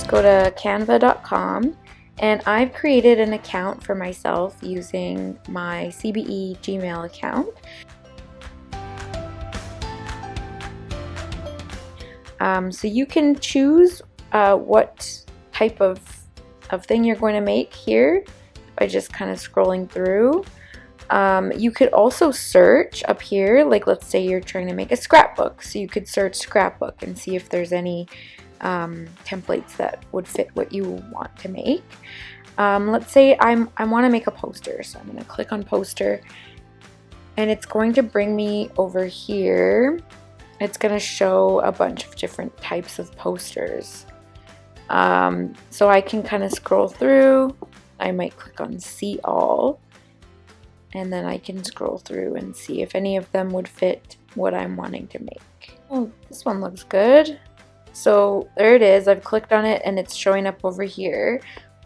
go to canva.com, and I've created an account for myself using my CBE Gmail account. So you can choose what type of thing you're going to make here by just kind of scrolling through. You could also search up here, like let's say you're trying to make a scrapbook, so you could search scrapbook and see if there's any templates that would fit what you want to make. Let's say I want to make a poster, so I'm going to click on poster, and it's going to bring me over here. It's going to show a bunch of different types of posters. So I can kind of scroll through. I might click on see all, and then I can scroll through and see if any of them would fit what I'm wanting to make. Oh, this one looks good. So there it is. I've clicked on it and it's showing up over here,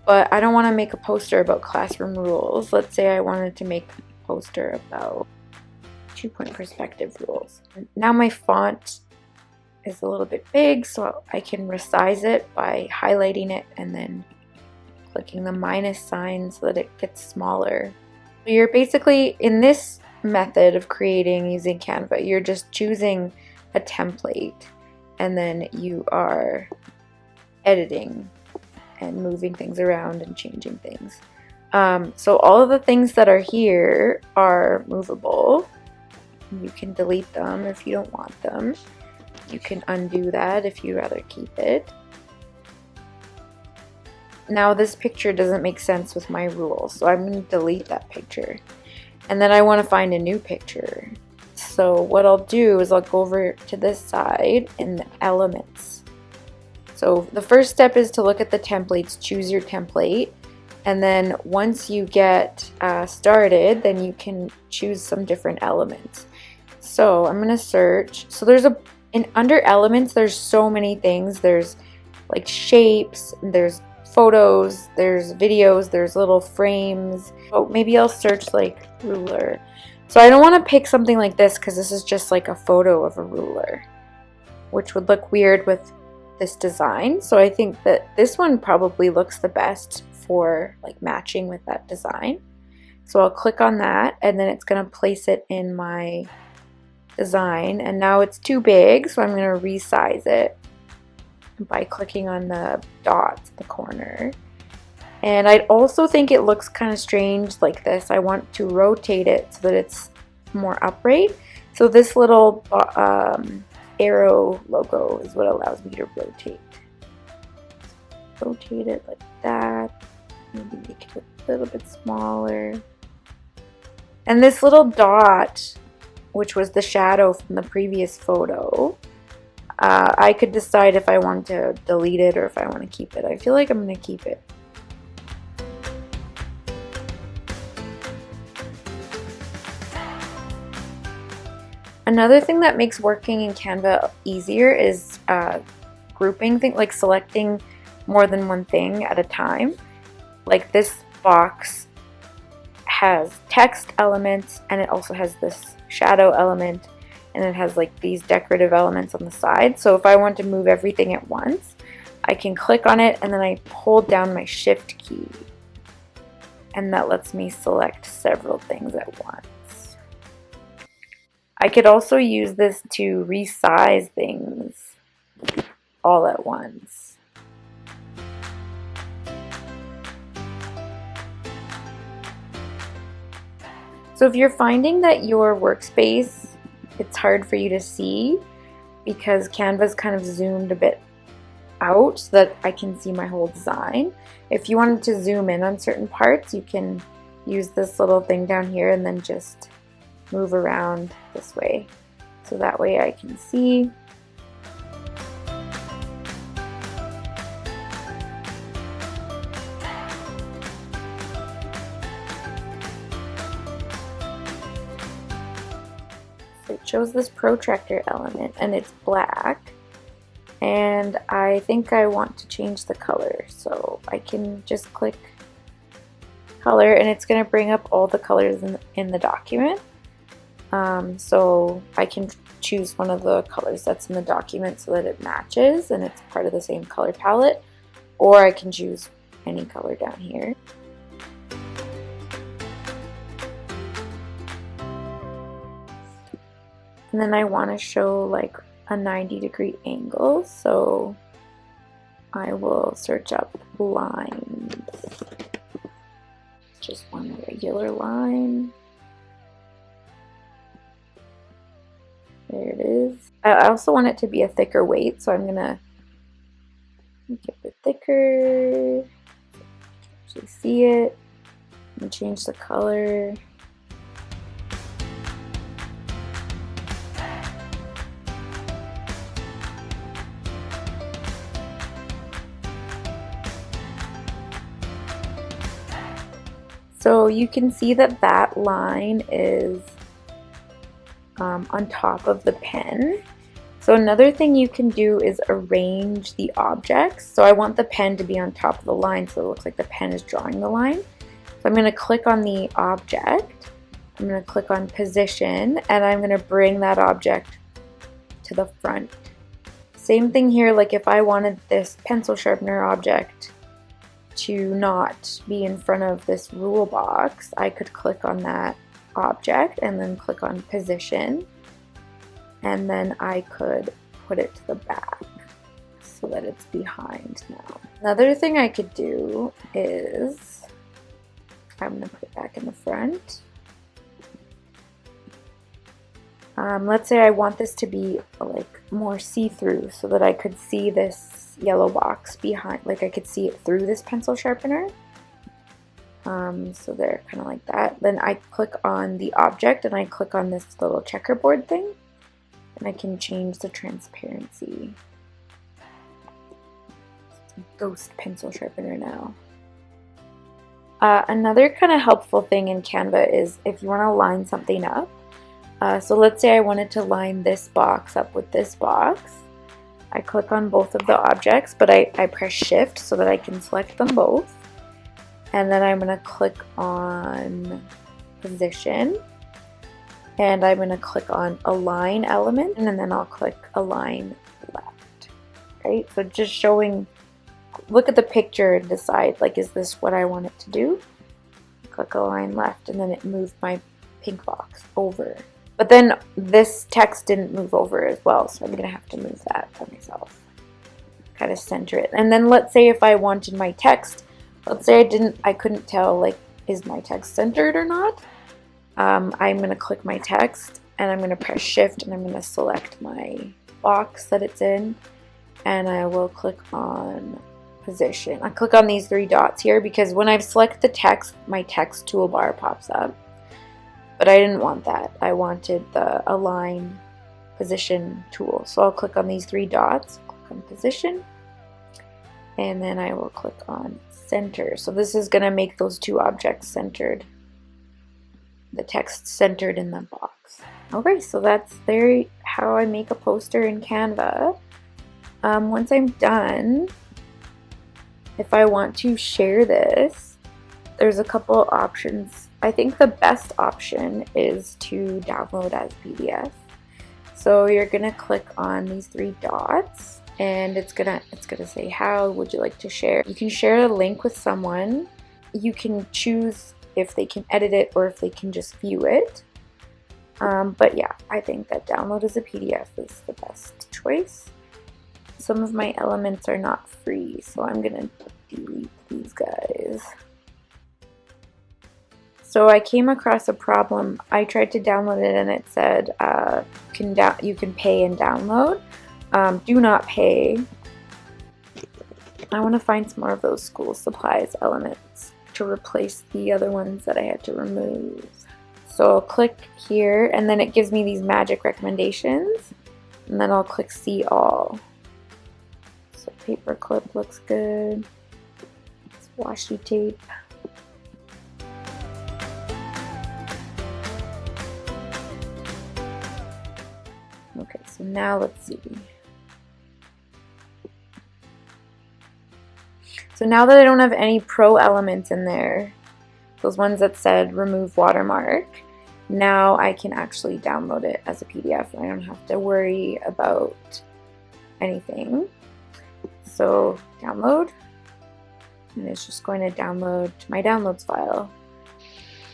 but I don't want to make a poster about classroom rules. Let's say I wanted to make a poster about 2-point perspective rules. Now my font is a little bit big, so I can resize it by highlighting it and then clicking the minus sign so that it gets smaller. So you're basically, in this method of creating using Canva, you're just choosing a template and then you are editing and moving things around and changing things. So all of the things that are here are movable. You can delete them if you don't want them. You can undo that if you'd rather keep it. Now this picture doesn't make sense with my rules, so I'm going to delete that picture. And then I want to find a new picture. So what I'll do is I'll go over to this side in the elements. So the first step is to look at the templates, choose your template, and then once you get started, then you can choose some different elements. So I'm going to search. So there's under elements, there's so many things. There's like shapes, there's photos, there's videos, there's little frames. Oh, maybe I'll search like ruler. So I don't want to pick something like this because this is just like a photo of a ruler, which would look weird with this design. So I think that this one probably looks the best for like matching with that design. So I'll click on that and then it's going to place it in my design, and now it's too big, so I'm going to resize it by clicking on the dots at the corner. And I also think it looks kind of strange like this. I want to rotate it so that it's more upright. So this little arrow logo is what allows me to rotate. Rotate it like that. Maybe make it a little bit smaller. And this little dot, which was the shadow from the previous photo, I could decide if I want to delete it or if I want to keep it. I feel like I'm going to keep it. Another thing that makes working in Canva easier is grouping things, like selecting more than one thing at a time. Like this box has text elements and it also has this shadow element, and it has like these decorative elements on the side. So if I want to move everything at once, I can click on it and then I hold down my shift key, and that lets me select several things at once. I could also use this to resize things all at once. So if you're finding that your workspace, it's hard for you to see because Canva's kind of zoomed a bit out so that I can see my whole design. If you wanted to zoom in on certain parts, you can use this little thing down here and then just move around this way. So that way I can see. So it shows this protractor element and it's black, and I think I want to change the color, so I can just click color and it's going to bring up all the colors in the document. So I can choose one of the colors that's in the document so that it matches and it's part of the same color palette, or I can choose any color down here. And then I want to show like a 90-degree angle, so I will search up lines. Just one regular line. There it is. I also want it to be a thicker weight, so I'm gonna make it a bit thicker. Actually see it. I'm gonna change the color. So you can see that that line is on top of the pen. So another thing you can do is arrange the objects. So I want the pen to be on top of the line so it looks like the pen is drawing the line. So I'm going to click on the object, I'm going to click on position, and I'm going to bring that object to the front. Same thing here, like if I wanted this pencil sharpener object to not be in front of this rule box, I could click on that object and then click on position, and then I could put it to the back so that it's behind now. Another thing I could do is I'm going to put it back in the front. Let's say I want this to be like more see-through so that I could see this yellow box behind, like I could see it through this pencil sharpener. So they're kind of like that. Then I click on the object and I click on this little checkerboard thing, and I can change the transparency. It's a ghost pencil sharpener now. Another kind of helpful thing in Canva is if you want to line something up. So let's say I wanted to line this box up with this box. I click on both of the objects, but I press shift so that I can select them both. And then I'm going to click on position, and I'm going to click on align element, and then I'll click align left. Right? So just showing, look at the picture and decide, like, is this what I want it to do? Click align left, and then it moved my pink box over. But then this text didn't move over as well, so I'm going to have to move that by myself. Kind of center it. And then let's say if I wanted my text, let's say I couldn't tell, like, is my text centered or not? I'm going to click my text, and I'm going to press shift, and I'm going to select my box that it's in, and I will click on position. I click on these three dots here because when I select the text, my text toolbar pops up. But I didn't want that. I wanted the align position tool. So I'll click on these three dots, click on position, and then I will click on center. So this is going to make those two objects centered, the text centered in the box. Okay, so that's how I make a poster in Canva. Once I'm done, if I want to share this, there's a couple options. I think the best option is to download as PDF. So you're gonna click on these three dots, and it's gonna say, how would you like to share? You can share a link with someone. You can choose if they can edit it or if they can just view it. But yeah, I think that download as a PDF is the best choice. Some of my elements are not free, so I'm gonna delete these guys. So I came across a problem. I tried to download it and it said you can pay and download. Do not pay. I want to find some more of those school supplies elements to replace the other ones that I had to remove. So I'll click here, and then it gives me these magic recommendations, and then I'll click see all. So paper clip looks good. Washi tape. Okay, so now let's see. So now that I don't have any pro elements in there, those ones that said remove watermark, now I can actually download it as a PDF. I don't have to worry about anything. So download, and it's just going to download to my downloads file.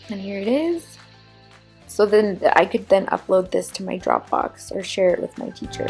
And here it is. So then I could then upload this to my Dropbox or share it with my teacher.